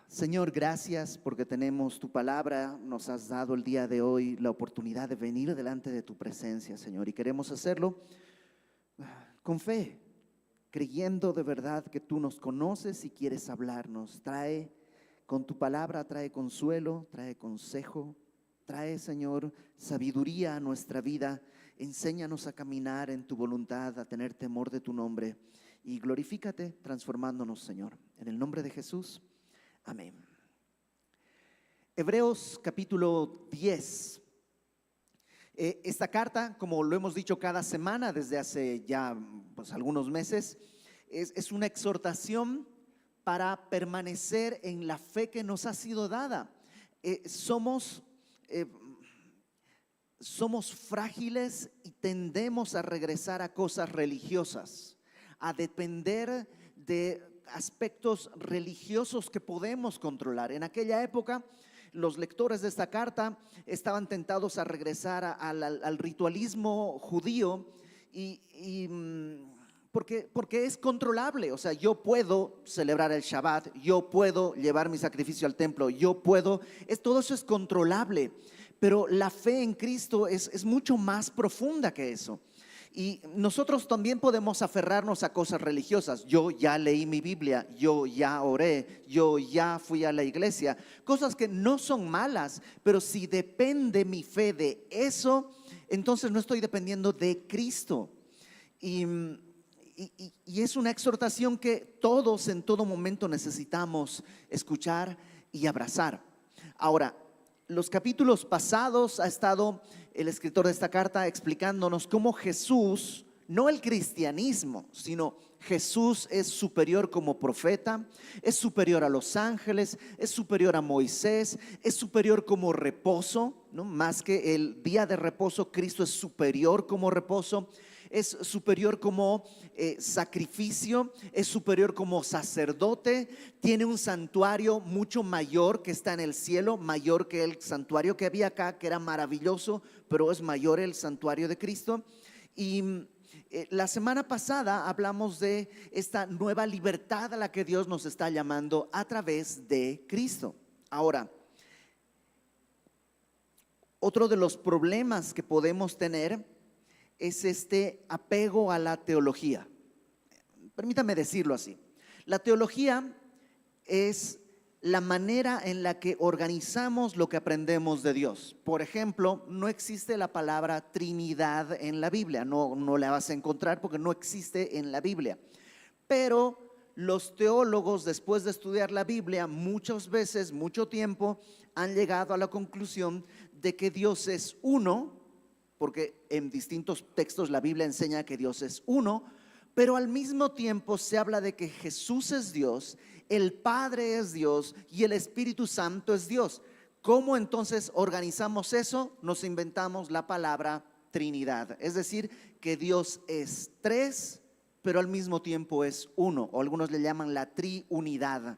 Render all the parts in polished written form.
Señor, gracias porque tenemos tu palabra. Nos has dado el día de hoy la oportunidad de venir delante de tu presencia, Señor, y queremos hacerlo con fe, creyendo de verdad que tú nos conoces y quieres hablarnos. Trae con tu palabra, trae consuelo, trae consejo, trae, Señor, sabiduría a nuestra vida. Enséñanos a caminar en tu voluntad, a tener temor de tu nombre, y glorifícate transformándonos, Señor. En el nombre de Jesús, amén. Hebreos capítulo 10. Esta carta, como lo hemos dicho cada semana desde hace ya algunos meses, es una exhortación para permanecer en la fe que nos ha sido dada. Somos frágiles y tendemos a regresar a cosas religiosas, a depender de aspectos religiosos que podemos controlar. En aquella época, los lectores de esta carta estaban tentados a regresar al ritualismo judío porque es controlable. O sea, yo puedo celebrar el Shabbat, yo puedo llevar mi sacrificio al templo, todo eso es controlable. Pero la fe en Cristo es mucho más profunda que eso. Y nosotros también podemos aferrarnos a cosas religiosas. Yo ya leí mi Biblia, yo ya oré, yo ya fui a la iglesia. Cosas que no son malas, pero si depende mi fe de eso, entonces no estoy dependiendo de Cristo. Y es una exhortación que todos en todo momento necesitamos escuchar y abrazar. Ahora, los capítulos pasados ha estado el escritor de esta carta explicándonos cómo Jesús, no el cristianismo, sino Jesús es superior como profeta, es superior a los ángeles, es superior a Moisés, es superior como reposo, ¿no? Más que el día de reposo, Cristo es superior como reposo. Es superior como sacrificio, es superior como sacerdote, tiene un santuario mucho mayor que está en el cielo, mayor que el santuario que había acá, que era maravilloso, pero es mayor el santuario de Cristo. Y la semana pasada hablamos de esta nueva libertad a la que Dios nos está llamando a través de Cristo. Ahora, otro de los problemas que podemos tener es este apego a la teología. Permítame decirlo así. La teología es la manera en la que organizamos lo que aprendemos de Dios. Por ejemplo, no existe la palabra Trinidad en la Biblia. No la vas a encontrar porque no existe en la Biblia. Pero los teólogos, después de estudiar la Biblia, muchas veces, mucho tiempo, han llegado a la conclusión de que Dios es uno, porque en distintos textos la Biblia enseña que Dios es uno, pero al mismo tiempo se habla de que Jesús es Dios, el Padre es Dios y el Espíritu Santo es Dios. ¿Cómo entonces organizamos eso? Nos inventamos la palabra Trinidad, es decir, que Dios es tres, pero al mismo tiempo es uno, o algunos le llaman la triunidad.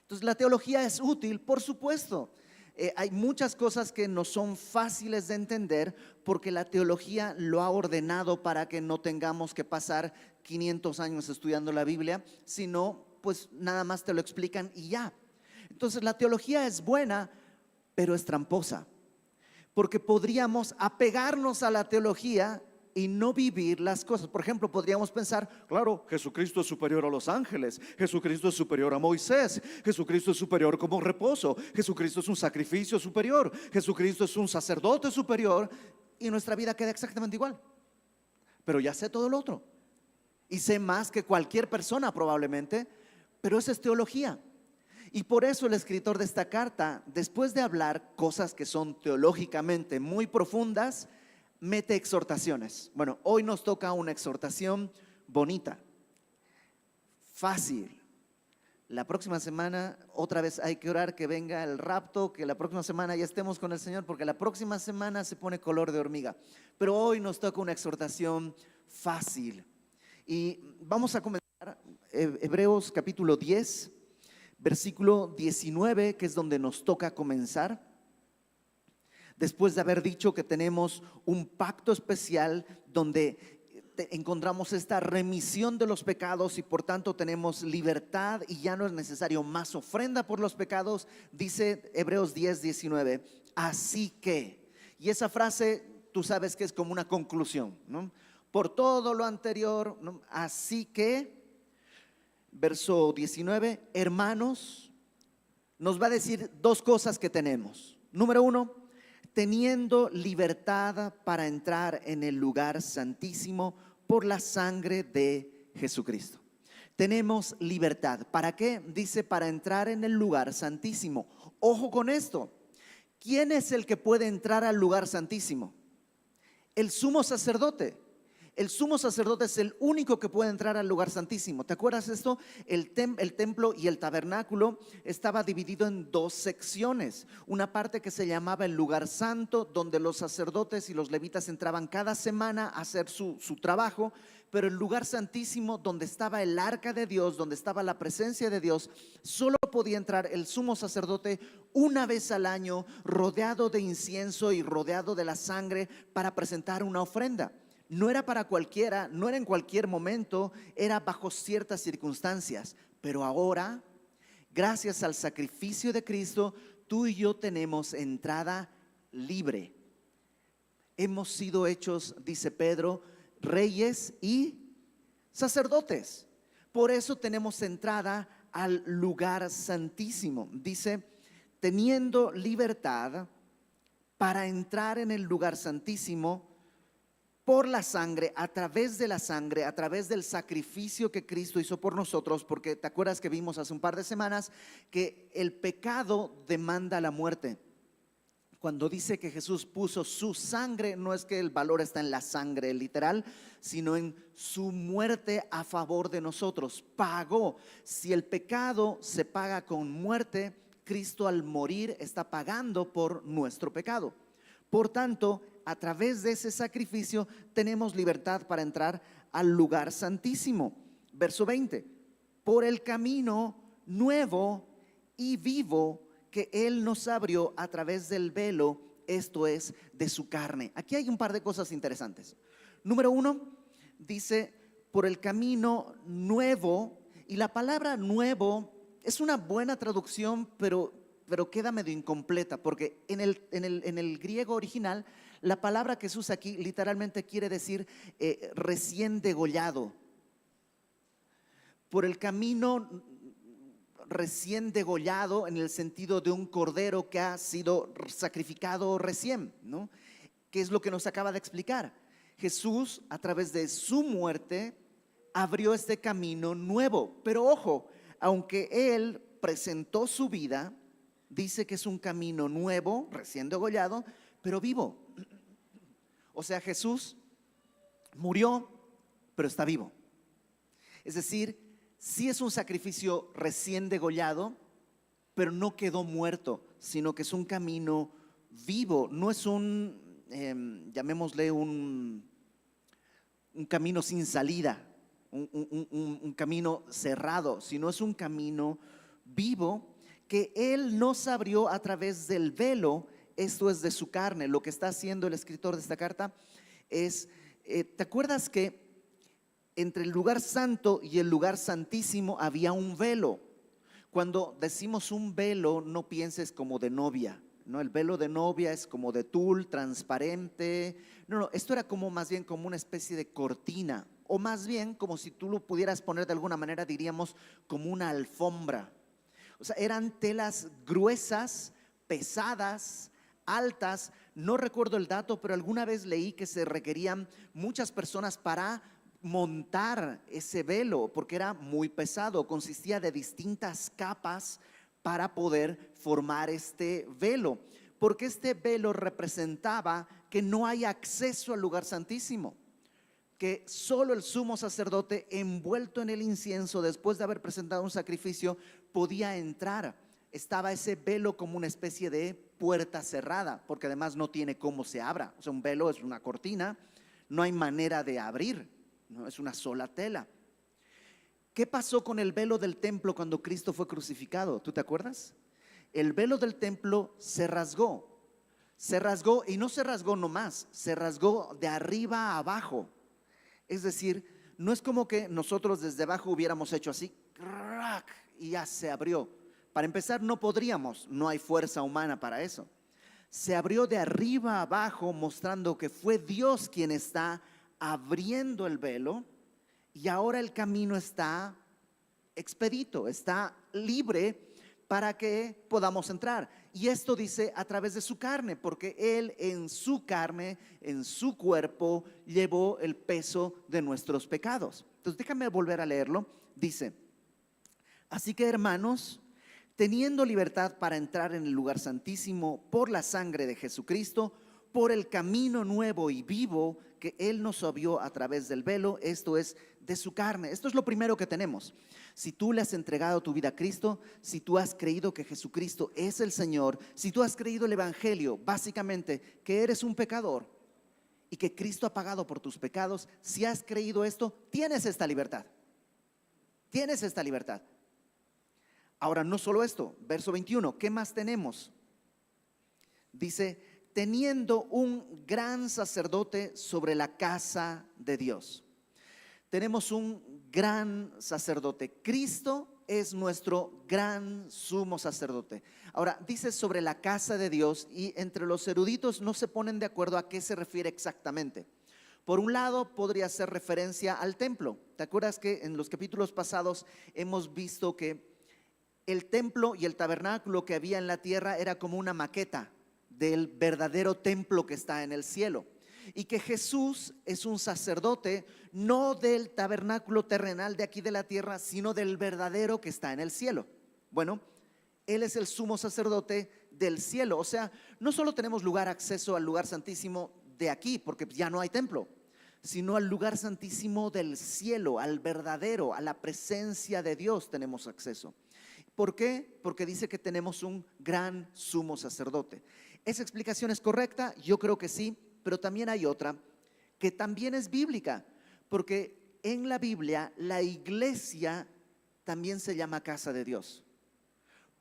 Entonces la teología es útil, por supuesto. Hay muchas cosas que no son fáciles de entender porque la teología lo ha ordenado para que no tengamos que pasar 500 años estudiando la Biblia, sino pues nada más te lo explican y ya. Entonces la teología es buena, pero es tramposa, porque podríamos apegarnos a la teología y no vivir las cosas. Por ejemplo, podríamos pensar, claro, Jesucristo es superior a los ángeles, Jesucristo es superior a Moisés, Jesucristo es superior como reposo, Jesucristo es un sacrificio superior, Jesucristo es un sacerdote superior, y nuestra vida queda exactamente igual. Pero ya sé todo lo otro y sé más que cualquier persona probablemente, pero esa es teología. Y por eso el escritor de esta carta, después de hablar cosas que son teológicamente muy profundas, mete exhortaciones. Bueno, hoy nos toca una exhortación bonita, fácil. La próxima semana otra vez hay que orar que venga el rapto, que la próxima semana ya estemos con el Señor, porque la próxima semana se pone color de hormiga. Pero hoy nos toca una exhortación fácil. Y vamos a comenzar Hebreos capítulo 10, versículo 19, que es donde nos toca comenzar. Después de haber dicho que tenemos un pacto especial donde encontramos esta remisión de los pecados y por tanto tenemos libertad y ya no es necesario más ofrenda por los pecados. Dice Hebreos 10:19, así que, y esa frase tú sabes que es como una conclusión, ¿no? Por todo lo anterior, ¿no? Así que, verso 19, hermanos, nos va a decir dos cosas que tenemos. Número uno, teniendo libertad para entrar en el lugar santísimo por la sangre de Jesucristo. Tenemos libertad. ¿Para qué? Dice, para entrar en el lugar santísimo. Ojo con esto. ¿Quién es el que puede entrar al lugar santísimo? El sumo sacerdote. El sumo sacerdote es el único que puede entrar al lugar santísimo. ¿Te acuerdas esto? El templo y el tabernáculo estaba dividido en dos secciones. Una parte que se llamaba el lugar santo, donde los sacerdotes y los levitas entraban cada semana a hacer su trabajo. Pero el lugar santísimo, donde estaba el arca de Dios, donde estaba la presencia de Dios, solo podía entrar el sumo sacerdote una vez al año, rodeado de incienso y rodeado de la sangre para presentar una ofrenda. No era para cualquiera, no era en cualquier momento, era bajo ciertas circunstancias. Pero ahora, gracias al sacrificio de Cristo, tú y yo tenemos entrada libre. Hemos sido hechos, dice Pedro, reyes y sacerdotes. Por eso tenemos entrada al lugar santísimo. Dice, teniendo libertad para entrar en el lugar santísimo por la sangre, a través de la sangre, a través del sacrificio que Cristo hizo por nosotros. Porque te acuerdas que vimos hace un par de semanas que el pecado demanda la muerte. Cuando dice que Jesús puso su sangre, no es que el valor está en la sangre literal, sino en su muerte a favor de nosotros. Pagó. Si el pecado se paga con muerte, Cristo al morir está pagando por nuestro pecado. Por tanto, a través de ese sacrificio tenemos libertad para entrar al lugar santísimo. Verso 20, por el camino nuevo y vivo que Él nos abrió a través del velo, esto es, de su carne. Aquí hay un par de cosas interesantes. Número uno, dice, por el camino nuevo, y la palabra nuevo es una buena traducción, pero queda medio incompleta, porque en el griego original, la palabra que se usa aquí literalmente quiere decir recién degollado. Por el camino recién degollado, en el sentido de un cordero que ha sido sacrificado recién, ¿no? ¿Qué es lo que nos acaba de explicar? Jesús, a través de su muerte, abrió este camino nuevo. Pero ojo, aunque Él presentó su vida, dice que es un camino nuevo, recién degollado, pero vivo. O sea, Jesús murió, pero está vivo. Es decir, sí es un sacrificio recién degollado, pero no quedó muerto, sino que es un camino vivo. No es llamémosle un camino sin salida, un camino cerrado, sino es un camino vivo que Él nos abrió a través del velo, esto es de su carne. Lo que está haciendo el escritor de esta carta es, ¿te acuerdas que entre el lugar santo y el lugar santísimo había un velo? Cuando decimos un velo, no pienses como de novia, ¿no? El velo de novia es como de tul, transparente. No, esto era como más bien como una especie de cortina, o más bien como si tú lo pudieras poner de alguna manera, diríamos como una alfombra. O sea, eran telas gruesas, pesadas, altas. No recuerdo el dato, pero alguna vez leí que se requerían muchas personas para montar ese velo, porque era muy pesado. Consistía de distintas capas para poder formar este velo, porque este velo representaba que no hay acceso al lugar santísimo, que solo el sumo sacerdote, envuelto en el incienso, después de haber presentado un sacrificio, podía entrar. Estaba ese velo como una especie de puerta cerrada, porque además no tiene cómo se abra. O sea, un velo es una cortina, no hay manera de abrir, no es una sola tela. ¿Qué pasó con el velo del templo cuando Cristo fue crucificado? ¿Tú te acuerdas? El velo del templo se rasgó y no se rasgó nomás, se rasgó de arriba a abajo. Es decir, no es como que nosotros desde abajo hubiéramos hecho así, ¡crack!, y ya se abrió. Para empezar, no podríamos, no hay fuerza humana para eso. Se abrió de arriba a abajo, mostrando que fue Dios quien está abriendo el velo, y ahora el camino está expedito, está libre para que podamos entrar. Y esto dice a través de su carne, porque Él en su carne, en su cuerpo, llevó el peso de nuestros pecados. Entonces déjame volver a leerlo. Dice: así que, hermanos, teniendo libertad para entrar en el lugar santísimo por la sangre de Jesucristo, por el camino nuevo y vivo que Él nos abrió a través del velo, esto es, de su carne. Esto es lo primero que tenemos. Si tú le has entregado tu vida a Cristo, si tú has creído que Jesucristo es el Señor, si tú has creído el Evangelio, básicamente que eres un pecador y que Cristo ha pagado por tus pecados, si has creído esto, tienes esta libertad. Tienes esta libertad. Ahora, no solo esto, verso 21, ¿qué más tenemos? Dice: teniendo un gran sacerdote sobre la casa de Dios. Tenemos un gran sacerdote. Cristo es nuestro gran sumo sacerdote. Ahora, dice sobre la casa de Dios, y entre los eruditos no se ponen de acuerdo a qué se refiere exactamente. Por un lado, podría ser referencia al templo. ¿Te acuerdas que en los capítulos pasados hemos visto que el templo y el tabernáculo que había en la tierra era como una maqueta del verdadero templo que está en el cielo? Y que Jesús es un sacerdote no del tabernáculo terrenal de aquí de la tierra, sino del verdadero que está en el cielo. Bueno, Él es el sumo sacerdote del cielo. O sea, no solo tenemos acceso al lugar santísimo de aquí, porque ya no hay templo, sino al lugar santísimo del cielo, al verdadero, a la presencia de Dios tenemos acceso. ¿Por qué? Porque dice que tenemos un gran sumo sacerdote. ¿Esa explicación es correcta? Yo creo que sí, pero también hay otra que también es bíblica, porque en la Biblia la iglesia también se llama casa de Dios.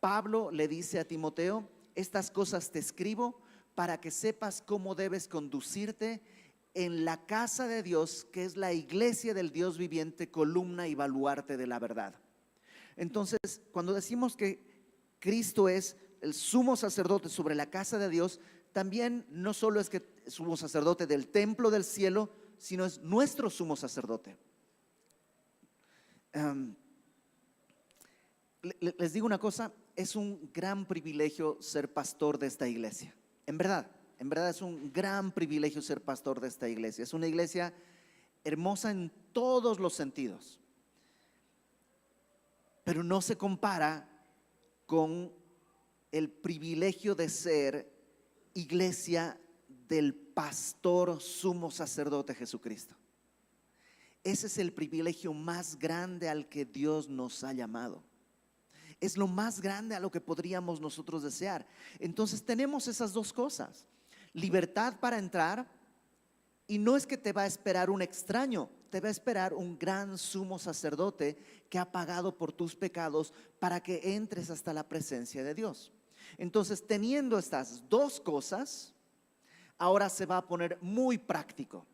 Pablo le dice a Timoteo: estas cosas te escribo para que sepas cómo debes conducirte en la casa de Dios, que es la iglesia del Dios viviente, columna y baluarte de la verdad. Entonces, cuando decimos que Cristo es el sumo sacerdote sobre la casa de Dios, también no solo es que es sumo sacerdote del templo del cielo, sino es nuestro sumo sacerdote. Les digo una cosa, es un gran privilegio ser pastor de esta iglesia. En verdad es un gran privilegio ser pastor de esta iglesia. Es una iglesia hermosa en todos los sentidos, pero no se compara con el privilegio de ser iglesia del pastor sumo sacerdote Jesucristo. Ese es el privilegio más grande al que Dios nos ha llamado. Es lo más grande a lo que podríamos nosotros desear. Entonces tenemos esas dos cosas: libertad para entrar, y no es que te va a esperar un extraño, te va a esperar un gran sumo sacerdote que ha pagado por tus pecados para que entres hasta la presencia de Dios. Entonces, teniendo estas dos cosas, ahora se va a poner muy práctico.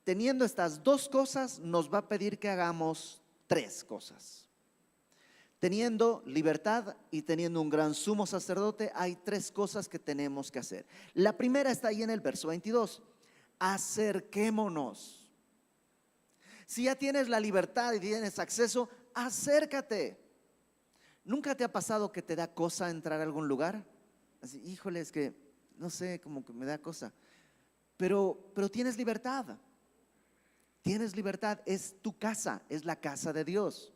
Teniendo estas dos cosas, nos va a pedir que hagamos tres cosas. Teniendo libertad y teniendo un gran sumo sacerdote, hay tres cosas que tenemos que hacer. La primera está ahí en el verso 22. Acerquémonos. Si ya tienes la libertad y tienes acceso, acércate. ¿Nunca te ha pasado que te da cosa entrar a algún lugar? Así, híjole, es que no sé, como que me da cosa. Pero tienes libertad. Tienes libertad, es tu casa, es la casa de Dios.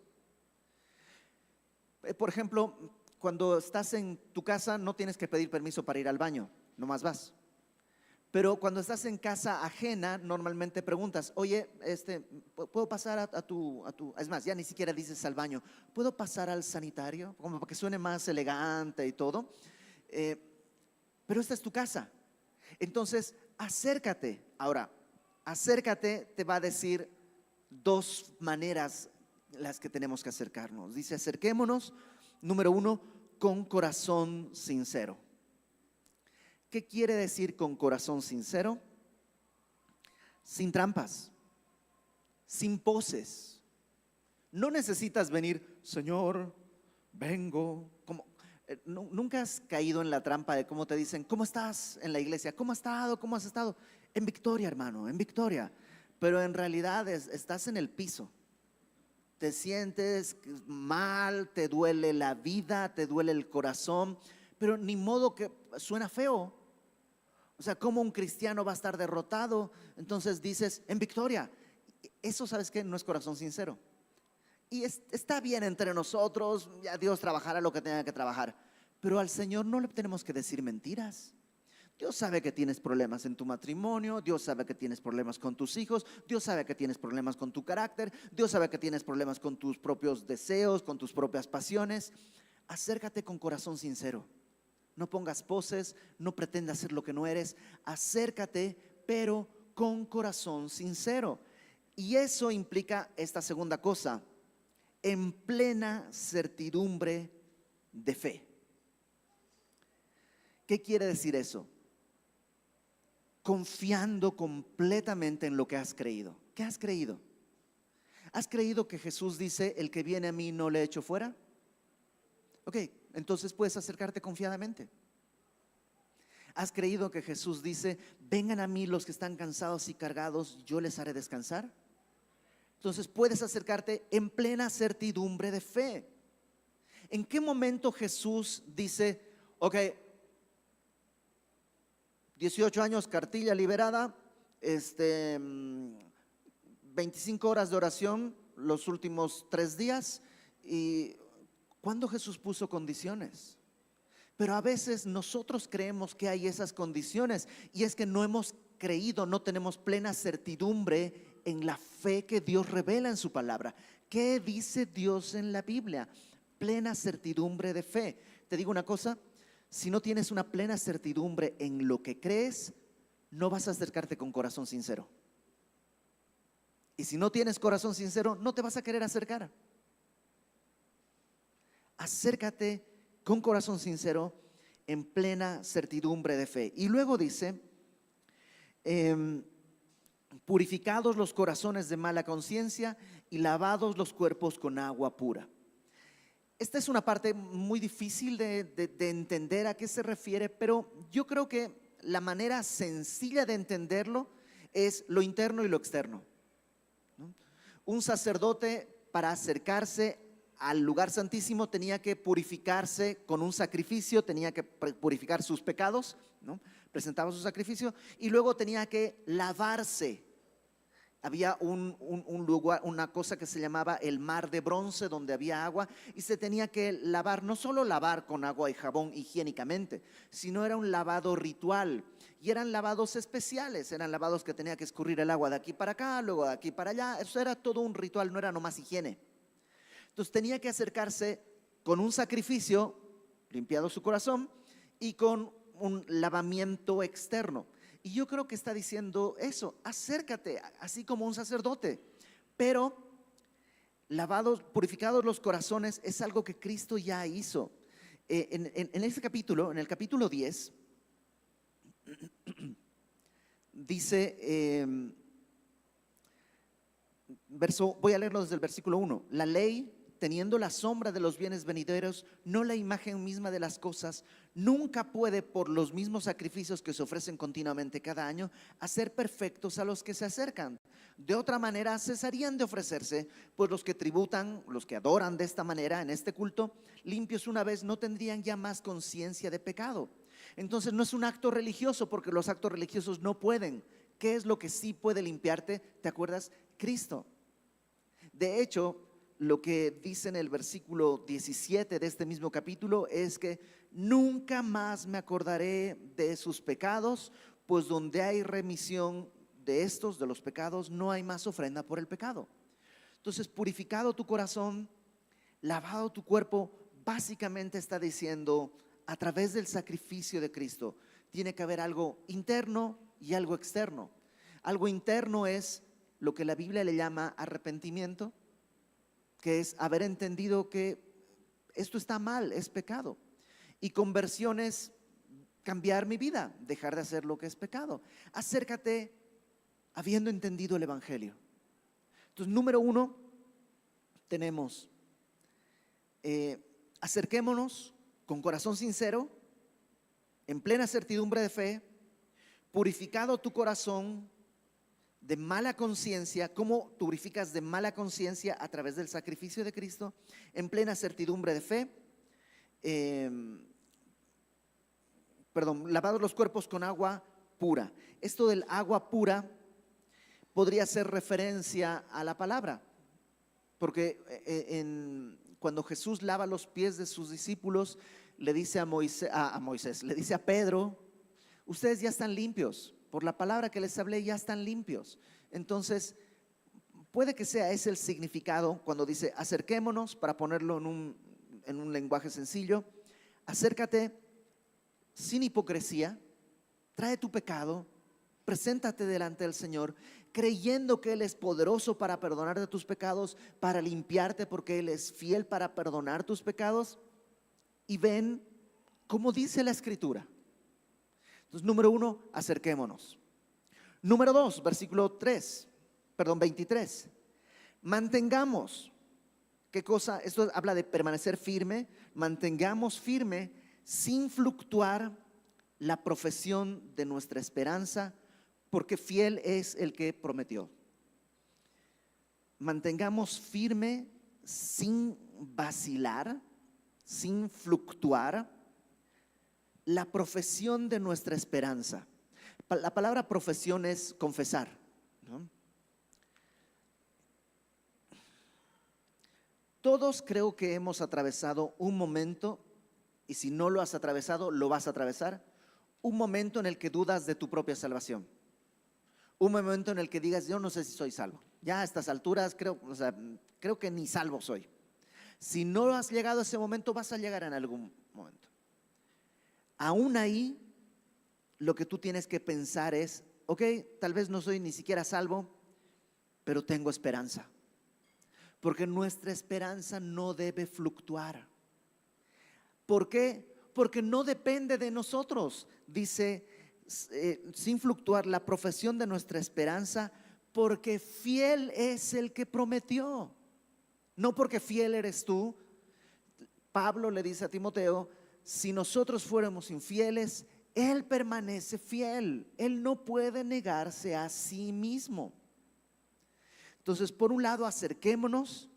Por ejemplo, cuando estás en tu casa no tienes que pedir permiso para ir al baño, nomás vas. Pero cuando estás en casa ajena, normalmente preguntas: oye, ¿puedo pasar a tu? Es más, ya ni siquiera dices al baño, ¿puedo pasar al sanitario? Como para que suene más elegante y todo. Pero esta es tu casa. Entonces, acércate. Ahora, acércate te va a decir dos maneras las que tenemos que acercarnos. Dice: acerquémonos, número 1, con corazón sincero. ¿Qué quiere decir con corazón sincero? Sin trampas, sin poses. No necesitas venir, Señor, vengo. ¿Nunca has caído en la trampa de cómo te dicen, ¿cómo estás en la iglesia? ¿Cómo has estado? ¿Cómo has estado? En victoria, hermano, en victoria. Pero en realidad estás en el piso. Te sientes mal, te duele la vida, te duele el corazón, pero ni modo, que suena feo. O sea, ¿cómo un cristiano va a estar derrotado? Entonces dices, en victoria. Eso, ¿sabes qué? No es corazón sincero. Y está bien entre nosotros, ya Dios trabajará lo que tenga que trabajar, pero al Señor no le tenemos que decir mentiras. Dios sabe que tienes problemas en tu matrimonio, Dios sabe que tienes problemas con tus hijos, Dios sabe que tienes problemas con tu carácter, Dios sabe que tienes problemas con tus propios deseos, con tus propias pasiones. Acércate con corazón sincero. No pongas poses, no pretendas ser lo que no eres. Acércate, pero con corazón sincero. Y eso implica esta segunda cosa: en plena certidumbre de fe. ¿Qué quiere decir eso? Confiando completamente en lo que has creído. ¿Qué has creído? ¿Has creído que Jesús dice, el que viene a mí no le echo fuera? Ok, entonces puedes acercarte confiadamente. ¿Has creído que Jesús dice, vengan a mí los que están cansados y cargados, yo les haré descansar? Entonces puedes acercarte en plena certidumbre de fe. ¿En qué momento Jesús dice, ok, 18 años, cartilla liberada, 25 horas de oración los últimos 3 días? ¿Y cuándo Jesús puso condiciones? Pero a veces nosotros creemos que hay esas condiciones, y es que no hemos creído, no tenemos plena certidumbre en la fe que Dios revela en su palabra. ¿Qué dice Dios en la Biblia? Plena certidumbre de fe. Te digo una cosa, si no tienes una plena certidumbre en lo que crees, no vas a acercarte con corazón sincero. Y si no tienes corazón sincero, no te vas a querer acercar. Acércate con corazón sincero, en plena certidumbre de fe. Y luego dice, purificados los corazones de mala conciencia y lavados los cuerpos con agua pura. Esta es una parte muy difícil de entender a qué se refiere, pero yo creo que la manera sencilla de entenderlo es lo interno y lo externo, ¿no? Un sacerdote, para acercarse al lugar santísimo, tenía que purificarse con un sacrificio, tenía que purificar sus pecados, ¿no? Presentaba su sacrificio y luego tenía que lavarse. Había un lugar, una cosa que se llamaba el mar de bronce, donde había agua, y se tenía que lavar, no solo lavar con agua y jabón higiénicamente, sino era un lavado ritual. Y eran lavados especiales, eran lavados que tenía que escurrir el agua de aquí para acá, luego de aquí para allá. Eso era todo un ritual, no era nomás higiene. Entonces tenía que acercarse con un sacrificio, limpiado su corazón, y con un lavamiento externo. Y yo creo que está diciendo eso: acércate así como un sacerdote, pero lavados, purificados los corazones, es algo que Cristo ya hizo. En este capítulo, en el capítulo 10, dice, voy a leerlo desde el versículo 1. La ley, teniendo la sombra de los bienes venideros, no la imagen misma de las cosas, nunca puede, por los mismos sacrificios que se ofrecen continuamente cada año, hacer perfectos a los que se acercan. De otra manera cesarían de ofrecerse, pues los que tributan, los que adoran de esta manera en este culto, limpios una vez, no tendrían ya más conciencia de pecado. Entonces no es un acto religioso, porque los actos religiosos no pueden. ¿Qué es lo que sí puede limpiarte? ¿Te acuerdas? Cristo. De hecho, lo que dice en el versículo 17 de este mismo capítulo es que nunca más me acordaré de sus pecados, pues donde hay remisión de estos, de los pecados, no hay más ofrenda por el pecado. Entonces, purificado tu corazón, lavado tu cuerpo, básicamente está diciendo, a través del sacrificio de Cristo, tiene que haber algo interno y algo externo. Algo interno es lo que la Biblia le llama arrepentimiento, que es haber entendido que esto está mal, es pecado. Y conversión es cambiar mi vida, dejar de hacer lo que es pecado. Acércate habiendo entendido el Evangelio. Entonces, número uno, tenemos, acerquémonos con corazón sincero, en plena certidumbre de fe, purificado tu corazón de mala conciencia. ¿Cómo tú purificas de mala conciencia? A través del sacrificio de Cristo, en plena certidumbre de fe. Lavados los cuerpos con agua pura. Esto del agua pura podría ser referencia a la palabra, porque cuando Jesús lava los pies de sus discípulos, le dice a Moisés, le dice a Pedro: ustedes ya están limpios, por la palabra que les hablé ya están limpios. Entonces, puede que sea ese el significado cuando dice acerquémonos, para ponerlo en un lenguaje sencillo. Acércate sin hipocresía, trae tu pecado, preséntate delante del Señor, creyendo que Él es poderoso para perdonarte tus pecados, para limpiarte, porque Él es fiel para perdonar tus pecados. Y ven cómo dice la Escritura. Entonces, número uno, acerquémonos. Número dos, versículo 23. Mantengamos, ¿qué cosa? Esto habla de permanecer firme. Mantengamos firme, sin fluctuar, la profesión de nuestra esperanza, porque fiel es el que prometió. Mantengamos firme, sin vacilar, sin fluctuar, la profesión de nuestra esperanza. La palabra profesión es confesar, ¿no? Todos creo que hemos atravesado un momento, y si no lo has atravesado, lo vas a atravesar, un momento en el que dudas de tu propia salvación. Un momento en el que digas: yo no sé si soy salvo. Ya a estas alturas creo que ni salvo soy. Si no has llegado a ese momento, vas a llegar en algún momento. Aún ahí, lo que tú tienes que pensar es: ok, tal vez no soy ni siquiera salvo, pero tengo esperanza. Porque nuestra esperanza no debe fluctuar. ¿Por qué? Porque no depende de nosotros. Dice, sin fluctuar, la profesión de nuestra esperanza, porque fiel es el que prometió. No porque fiel eres tú. Pablo le dice a Timoteo: si nosotros fuéramos infieles, Él permanece fiel. Él no puede negarse a sí mismo. Entonces, por un lado, acerquémonos.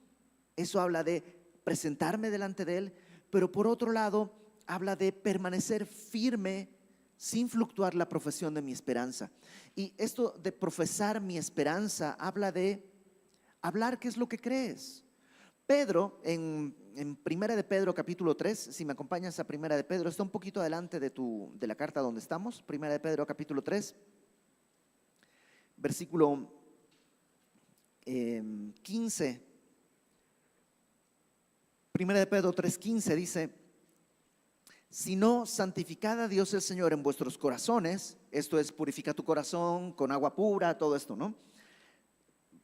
Eso habla de presentarme delante de Él. Pero por otro lado, habla de permanecer firme, sin fluctuar, la profesión de mi esperanza. Y esto de profesar mi esperanza habla de hablar qué es lo que crees. Pedro, en Primera de Pedro capítulo 3, si me acompañas a Primera de Pedro, está un poquito adelante de la carta donde estamos. Primera de Pedro capítulo 3, versículo 15. Primera de Pedro 3:15 dice: sino santificad a Dios el Señor en vuestros corazones. Esto es, purifica tu corazón con agua pura, todo esto, ¿no?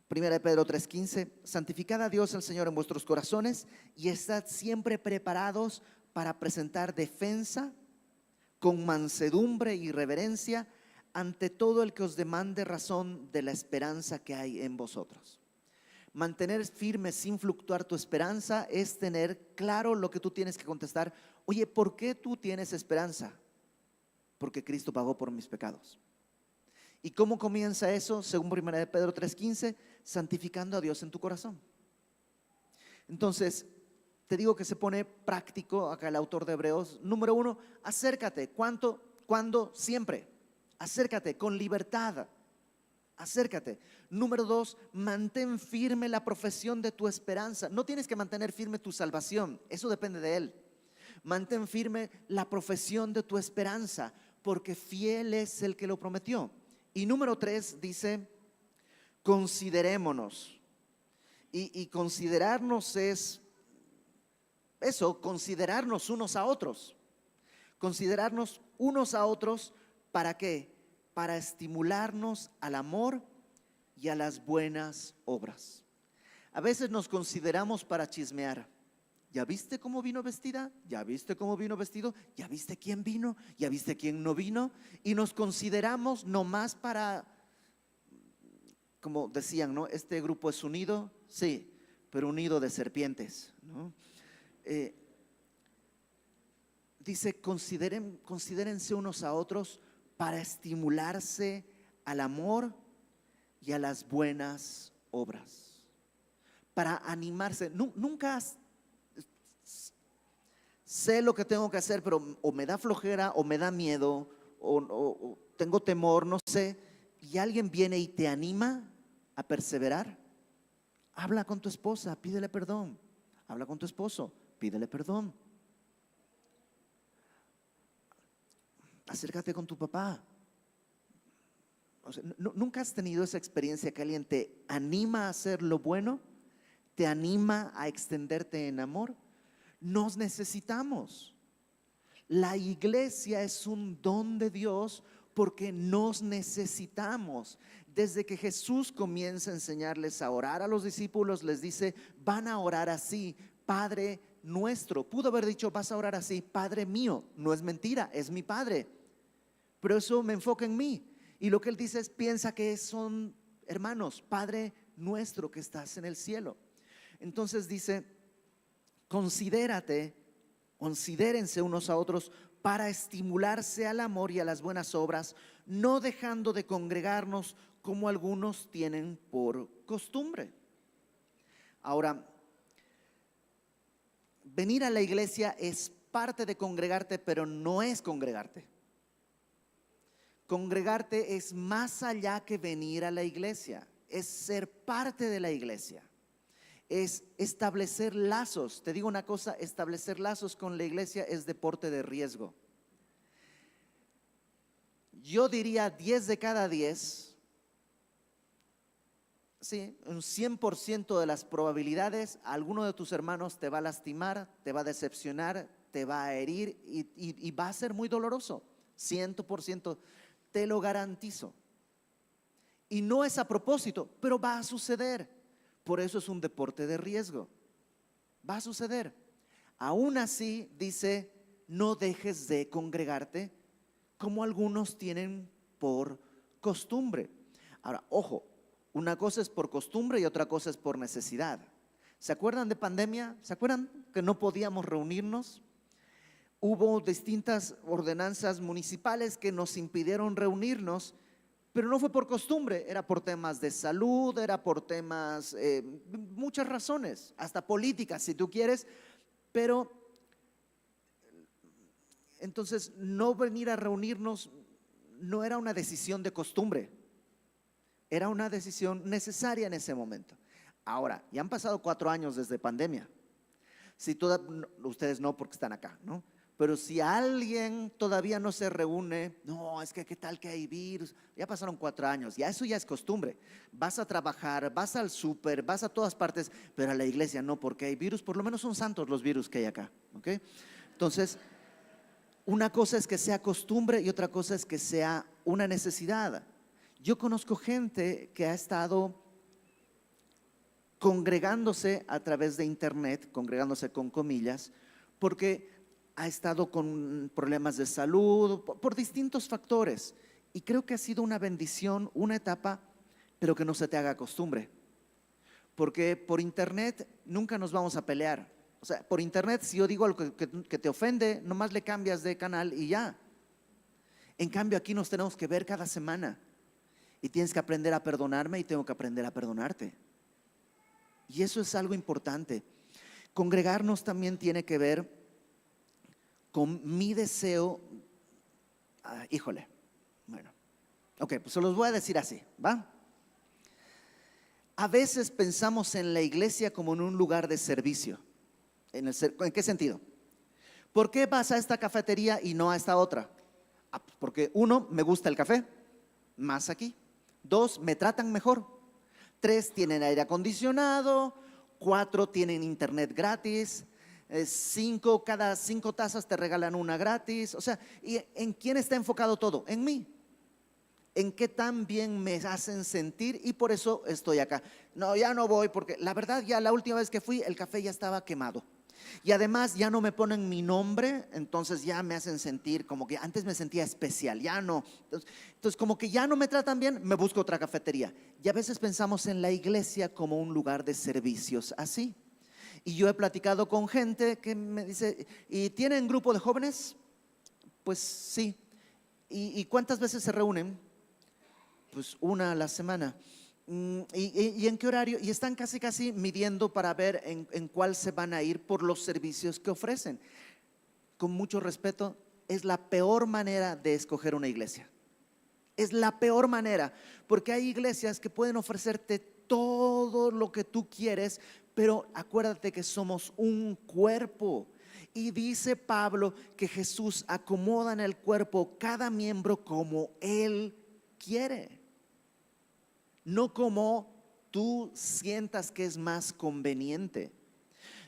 Primera de Pedro 3:15: santificad a Dios el Señor en vuestros corazones, y estad siempre preparados para presentar defensa con mansedumbre y reverencia ante todo el que os demande razón de la esperanza que hay en vosotros. Mantener firme sin fluctuar tu esperanza es tener claro lo que tú tienes que contestar. Oye, ¿por qué tú tienes esperanza? Porque Cristo pagó por mis pecados. ¿Y cómo comienza eso? Según 1 de Pedro 3:15, santificando a Dios en tu corazón. Entonces, te digo que se pone práctico acá el autor de Hebreos. Número uno, acércate. ¿Cuándo? Siempre. Acércate con libertad. Acércate. Número dos, mantén firme la profesión de tu esperanza. No tienes que mantener firme tu salvación, eso depende de Él. Mantén firme la profesión de tu esperanza, porque fiel es el que lo prometió. Y número tres dice: considerémonos. Y considerarnos es eso, considerarnos unos a otros. Considerarnos unos a otros, ¿para qué? Para estimularnos al amor y a las buenas obras. A veces nos consideramos para chismear. ¿Ya viste cómo vino vestida? ¿Ya viste cómo vino vestido? ¿Ya viste quién vino? ¿Ya viste quién no vino? Y nos consideramos nomás para como decían, ¿no? Este grupo es unido, sí, pero unido de serpientes, ¿no? Dice, considérense unos a otros para estimularse al amor y a las buenas obras, para animarse. Nunca sé lo que tengo que hacer, pero o me da flojera o me da miedo o tengo temor, no sé, y alguien viene y te anima a perseverar. Habla con tu esposa, pídele perdón. Habla con tu esposo, pídele perdón. Acércate con tu papá. O sea, ¿nunca has tenido esa experiencia que alguien te anima a hacer lo bueno? ¿Te anima a extenderte en amor? Nos necesitamos. La iglesia es un don de Dios porque nos necesitamos. Desde que Jesús comienza a enseñarles a orar a los discípulos, les dice, van a orar así, Padre nuestro. Pudo haber dicho, vas a orar así, Padre mío. No es mentira, es mi Padre. Pero eso me enfoca en mí. Y lo que él dice es, piensa que son hermanos, Padre nuestro que estás en el cielo. Entonces dice, considérense unos a otros para estimularse al amor y a las buenas obras, no dejando de congregarnos como algunos tienen por costumbre. Ahora, venir a la iglesia es parte de congregarte, pero no es congregarte. Congregarte es más allá que venir a la iglesia, es ser parte de la iglesia, es establecer lazos. Te digo una cosa, establecer lazos con la iglesia es deporte de riesgo. Yo diría 10 de cada 10, sí, un 100% de las probabilidades, alguno de tus hermanos te va a lastimar, te va a decepcionar, te va a herir y va a ser muy doloroso, 100%. Te lo garantizo. Y no es a propósito, pero va a suceder. Por eso es un deporte de riesgo. Va a suceder. Aún así, dice, no dejes de congregarte como algunos tienen por costumbre. Ahora, ojo, una cosa es por costumbre y otra cosa es por necesidad. ¿Se acuerdan de pandemia? ¿Se acuerdan que no podíamos reunirnos? Hubo distintas ordenanzas municipales que nos impidieron reunirnos, pero no fue por costumbre, era por temas de salud, era por temas, muchas razones, hasta políticas si tú quieres, pero entonces no venir a reunirnos no era una decisión de costumbre, era una decisión necesaria en ese momento. Ahora, ya han pasado 4 años desde pandemia, si ustedes no porque están acá, ¿no? Pero si alguien todavía no se reúne, no, es que qué tal que hay virus, ya pasaron 4 años, ya eso ya es costumbre. Vas a trabajar, vas al súper, vas a todas partes, pero a la iglesia no, porque hay virus, por lo menos son santos los virus que hay acá, ¿ok? Entonces, una cosa es que sea costumbre y otra cosa es que sea una necesidad. Yo conozco gente que ha estado congregándose a través de internet, congregándose con comillas, porque ha estado con problemas de salud, por distintos factores. Y creo que ha sido una bendición, una etapa, pero que no se te haga costumbre. Porque por internet nunca nos vamos a pelear. O sea, por internet si yo digo algo que te ofende, nomás le cambias de canal y ya. En cambio aquí nos tenemos que ver cada semana. Y tienes que aprender a perdonarme y tengo que aprender a perdonarte. Y eso es algo importante. Congregarnos también tiene que ver con mi deseo. Híjole, bueno, ok, pues se los voy a decir así, ¿va? A veces pensamos en la iglesia como en un lugar de servicio. ¿En qué sentido? ¿Por qué vas a esta cafetería y no a esta otra? Pues porque 1, me gusta el café, más aquí. 2, me tratan mejor. 3, tienen aire acondicionado. 4, tienen internet gratis. 5, cada 5 tazas te regalan una gratis. O sea, ¿y en quién está enfocado todo? En mí. En qué tan bien me hacen sentir y por eso estoy acá. No, ya no voy porque la verdad ya la última vez que fui el café ya estaba quemado. Y además ya no me ponen mi nombre, entonces ya me hacen sentir como que antes me sentía especial, ya no. Entonces como que ya no me tratan bien, me busco otra cafetería. Y a veces pensamos en la iglesia como un lugar de servicios así. Y yo he platicado con gente que me dice, ¿y tienen grupo de jóvenes? Pues sí. ¿Y cuántas veces se reúnen? Pues una a la semana. ¿Y en qué horario? Y están casi midiendo para ver en cuál se van a ir por los servicios que ofrecen. Con mucho respeto, es la peor manera de escoger una iglesia. Es la peor manera, porque hay iglesias que pueden ofrecerte todo lo que tú quieres, pero acuérdate que somos un cuerpo. Y dice Pablo que Jesús acomoda en el cuerpo cada miembro como Él quiere, no como tú sientas que es más conveniente.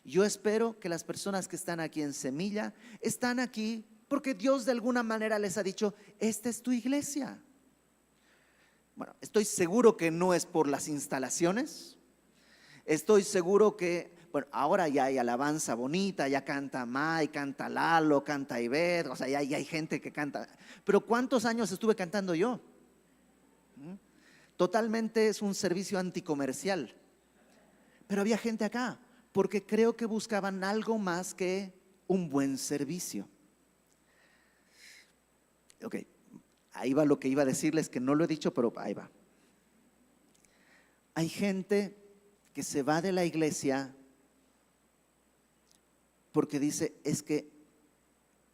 Yo espero que las personas que están aquí en Semilla están aquí porque Dios de alguna manera les ha dicho, esta es tu iglesia. Bueno, estoy seguro que no es por las instalaciones. Estoy seguro que, bueno, ahora ya hay alabanza bonita, ya canta May, canta Lalo, canta Ivette, o sea, ya hay gente que canta. Pero ¿cuántos años estuve cantando yo? Totalmente es un servicio anticomercial. Pero había gente acá, porque creo que buscaban algo más que un buen servicio. Ok, ahí va lo que iba a decirles, que no lo he dicho, pero ahí va. Hay gente que se va de la iglesia porque dice, es que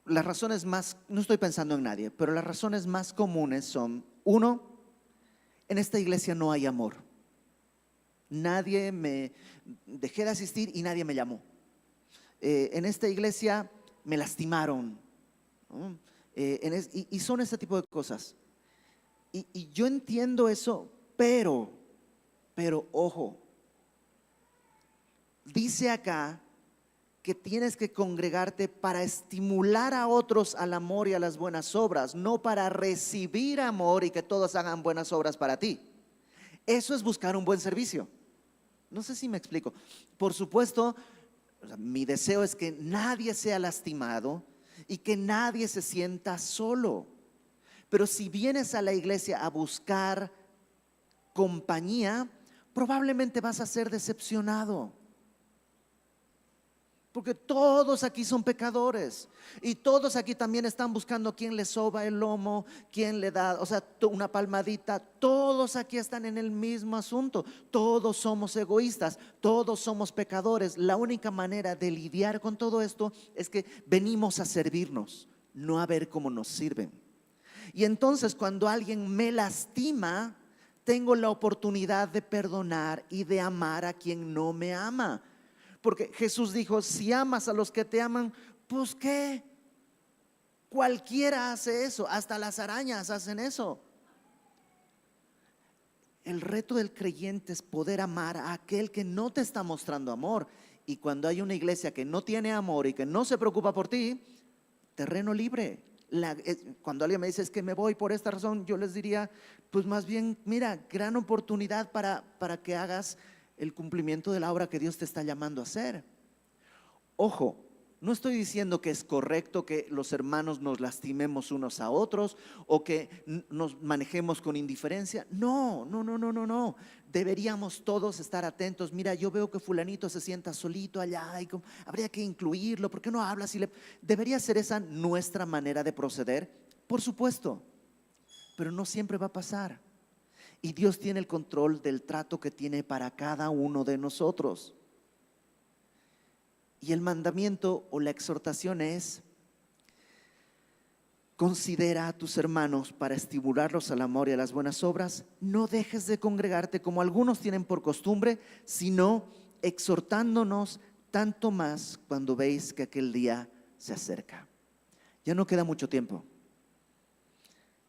las razones más, no estoy pensando en nadie, pero las razones más comunes son, uno, en esta iglesia no hay amor. Dejé de asistir y nadie me llamó. En esta iglesia me lastimaron, ¿no? Y son ese tipo de cosas. Y yo entiendo eso, pero ojo, dice acá que tienes que congregarte para estimular a otros al amor y a las buenas obras, no para recibir amor y que todos hagan buenas obras para ti. Eso es buscar un buen servicio. No sé si me explico. Por supuesto, o sea, mi deseo es que nadie sea lastimado y que nadie se sienta solo. Pero si vienes a la iglesia a buscar compañía, probablemente vas a ser decepcionado. Porque todos aquí son pecadores y todos aquí también están buscando quién les soba el lomo, quién le da, o sea, una palmadita. Todos aquí están en el mismo asunto. Todos somos egoístas, todos somos pecadores. La única manera de lidiar con todo esto es que venimos a servirnos, no a ver cómo nos sirven. Y entonces cuando alguien me lastima, tengo la oportunidad de perdonar y de amar a quien no me ama. Porque Jesús dijo, si amas a los que te aman, pues ¿qué? Cualquiera hace eso, hasta las arañas hacen eso. El reto del creyente es poder amar a aquel que no te está mostrando amor. Y cuando hay una iglesia que no tiene amor y que no se preocupa por ti, terreno libre. Cuando alguien me dice es que me voy por esta razón, yo les diría, pues más bien, mira, gran oportunidad para que hagas el cumplimiento de la obra que Dios te está llamando a hacer. Ojo, no estoy diciendo que es correcto que los hermanos nos lastimemos unos a otros o que nos manejemos con indiferencia. No. Deberíamos todos estar atentos. Mira, yo veo que fulanito se sienta solito allá y habría que incluirlo. ¿Por qué no hablas? Debería ser esa nuestra manera de proceder, por supuesto, pero no siempre va a pasar. Y Dios tiene el control del trato que tiene para cada uno de nosotros. Y el mandamiento o la exhortación es: considera a tus hermanos para estimularlos al amor y a las buenas obras. No dejes de congregarte como algunos tienen por costumbre, sino exhortándonos tanto más cuando veis que aquel día se acerca. Ya no queda mucho tiempo.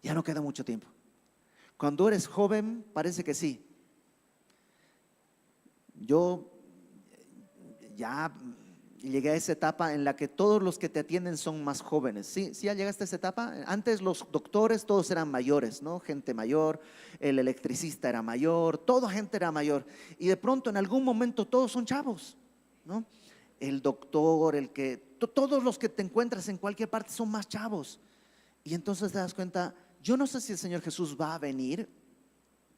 Ya no queda mucho tiempo. Cuando eres joven parece que sí. Yo ya llegué a esa etapa en la que todos los que te atienden son más jóvenes. ¿Sí ya llegaste a esa etapa? Antes los doctores todos eran mayores, ¿no? Gente mayor, el electricista era mayor, toda gente era mayor. Y de pronto en algún momento todos son chavos, ¿no? el doctor, todos los que te encuentras en cualquier parte son más chavos. Y entonces te das cuenta, yo no sé si el Señor Jesús va a venir,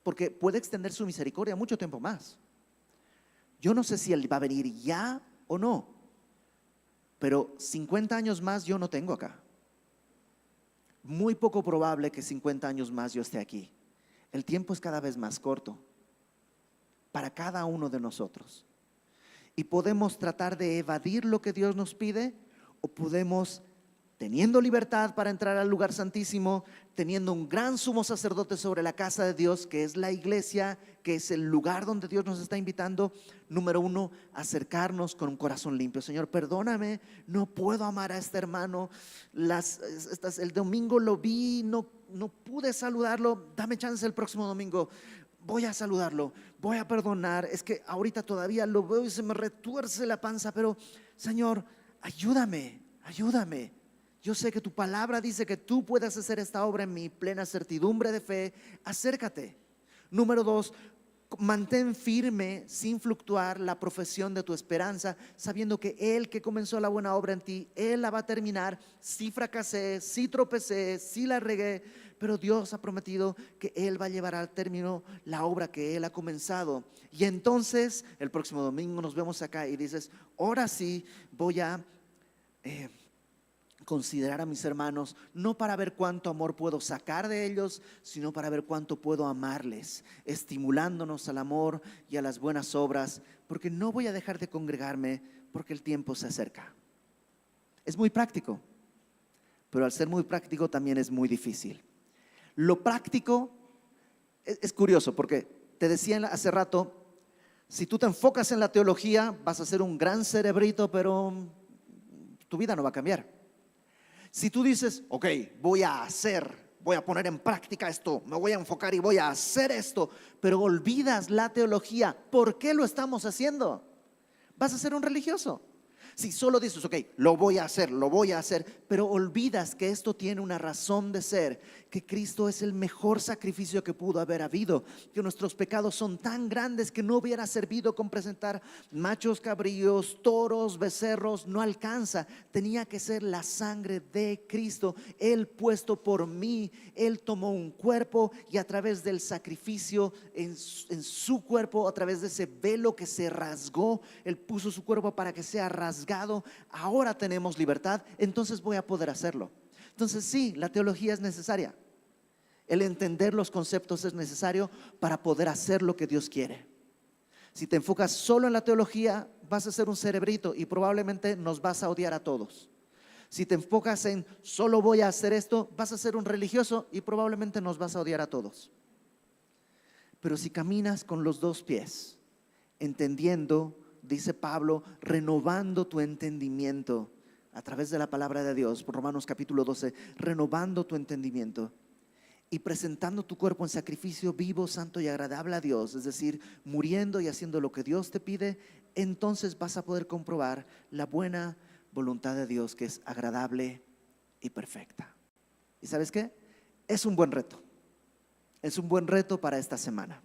porque puede extender su misericordia mucho tiempo más. Yo no sé si Él va a venir ya o no, pero 50 años más yo no tengo acá. Muy poco probable que 50 años más yo esté aquí. El tiempo es cada vez más corto para cada uno de nosotros. Y podemos tratar de evadir lo que Dios nos pide, o podemos, teniendo libertad para entrar al lugar santísimo, teniendo un gran sumo sacerdote sobre la casa de Dios, que es la iglesia, que es el lugar donde Dios nos está invitando, número uno, acercarnos con un corazón limpio. Señor, perdóname, no puedo amar a este hermano. El domingo lo vi, no pude saludarlo. Dame chance el próximo domingo. Voy a saludarlo, voy a perdonar. Es que ahorita todavía lo veo y se me retuerce la panza, pero Señor, ayúdame. Yo sé que tu palabra dice que tú puedes hacer esta obra en mi plena certidumbre de fe. Acércate. Número dos, mantén firme, sin fluctuar, la profesión de tu esperanza, sabiendo que Él que comenzó la buena obra en ti, Él la va a terminar. Si fracasé, si tropecé, si la regué, pero Dios ha prometido que Él va a llevar al término la obra que Él ha comenzado. Y entonces el próximo domingo nos vemos acá y dices, ahora sí voy a considerar a mis hermanos, no para ver cuánto amor puedo sacar de ellos, sino para ver cuánto puedo amarles, estimulándonos al amor y a las buenas obras, porque no voy a dejar de congregarme, porque el tiempo se acerca. Es muy práctico, pero al ser muy práctico también es muy difícil. Lo práctico es curioso, porque te decía hace rato, si tú te enfocas en la teología, vas a ser un gran cerebrito, pero tu vida no va a cambiar. Si tú dices, ok, voy a poner en práctica esto, me voy a enfocar y voy a hacer esto, pero olvidas la teología, ¿por qué lo estamos haciendo? Vas a ser un religioso. Si solo dices, ok, lo voy a hacer, pero olvidas que esto tiene una razón de ser, que Cristo es el mejor sacrificio que pudo haber habido, que nuestros pecados son tan grandes que no hubiera servido con presentar machos cabríos, toros, becerros, no alcanza. Tenía que ser la sangre de Cristo, Él puesto por mí. Él tomó un cuerpo y a través del sacrificio en su cuerpo, a través de ese velo que se rasgó, Él puso su cuerpo para que sea rasgado. Ahora tenemos libertad, entonces voy a poder hacerlo. Entonces sí, la teología es necesaria. El entender los conceptos es necesario para poder hacer lo que Dios quiere. Si te enfocas solo en la teología, vas a ser un cerebrito y probablemente nos vas a odiar a todos. Si te enfocas en solo voy a hacer esto, vas a ser un religioso y probablemente nos vas a odiar a todos. Pero si caminas con los dos pies, entendiendo, dice Pablo, renovando tu entendimiento a través de la palabra de Dios, por Romanos capítulo 12, renovando tu entendimiento y presentando tu cuerpo en sacrificio vivo, santo y agradable a Dios, es decir, muriendo y haciendo lo que Dios te pide, entonces vas a poder comprobar la buena voluntad de Dios, que es agradable y perfecta. ¿Y sabes qué? Es un buen reto. Es un buen reto para esta semana.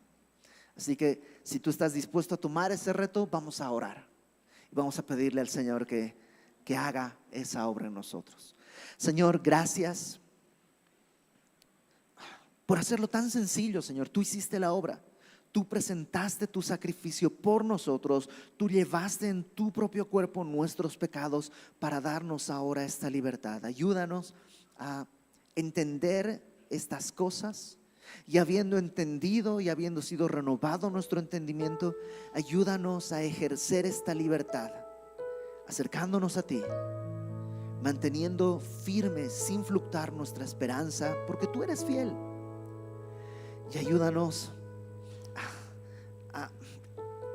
Así que si tú estás dispuesto a tomar ese reto, vamos a orar y vamos a pedirle al Señor que haga esa obra en nosotros. Señor, gracias por hacerlo tan sencillo, Señor. Tú hiciste la obra, tú presentaste tu sacrificio por nosotros, tú llevaste en tu propio cuerpo nuestros pecados para darnos ahora esta libertad. Ayúdanos a entender estas cosas. Y habiendo entendido y habiendo sido renovado nuestro entendimiento, ayúdanos a ejercer esta libertad, acercándonos a ti, manteniendo firme sin fluctuar nuestra esperanza, porque tú eres fiel. Y ayúdanos a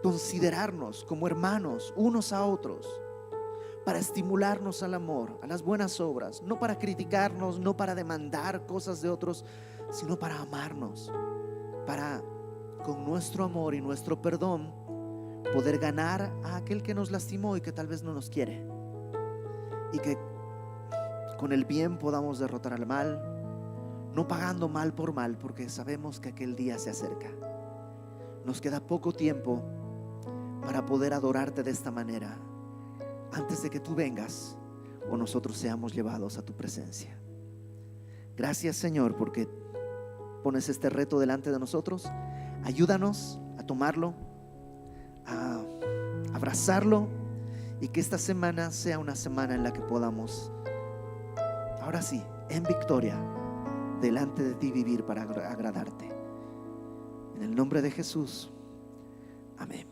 considerarnos como hermanos unos a otros, para estimularnos al amor, a las buenas obras, no para criticarnos, no para demandar cosas de otros, sino para amarnos, para con nuestro amor y nuestro perdón poder ganar a aquel que nos lastimó y que tal vez no nos quiere, y que con el bien podamos derrotar al mal, no pagando mal por mal, porque sabemos que aquel día se acerca. Nos queda poco tiempo para poder adorarte de esta manera. antes de que tú vengas o nosotros seamos llevados a tu presencia. Gracias, Señor, porque pones este reto delante de nosotros. Ayúdanos a tomarlo, a abrazarlo, y que esta semana sea una semana en la que podamos, ahora sí, en victoria, delante de ti vivir para agradarte. En el nombre de Jesús, amén.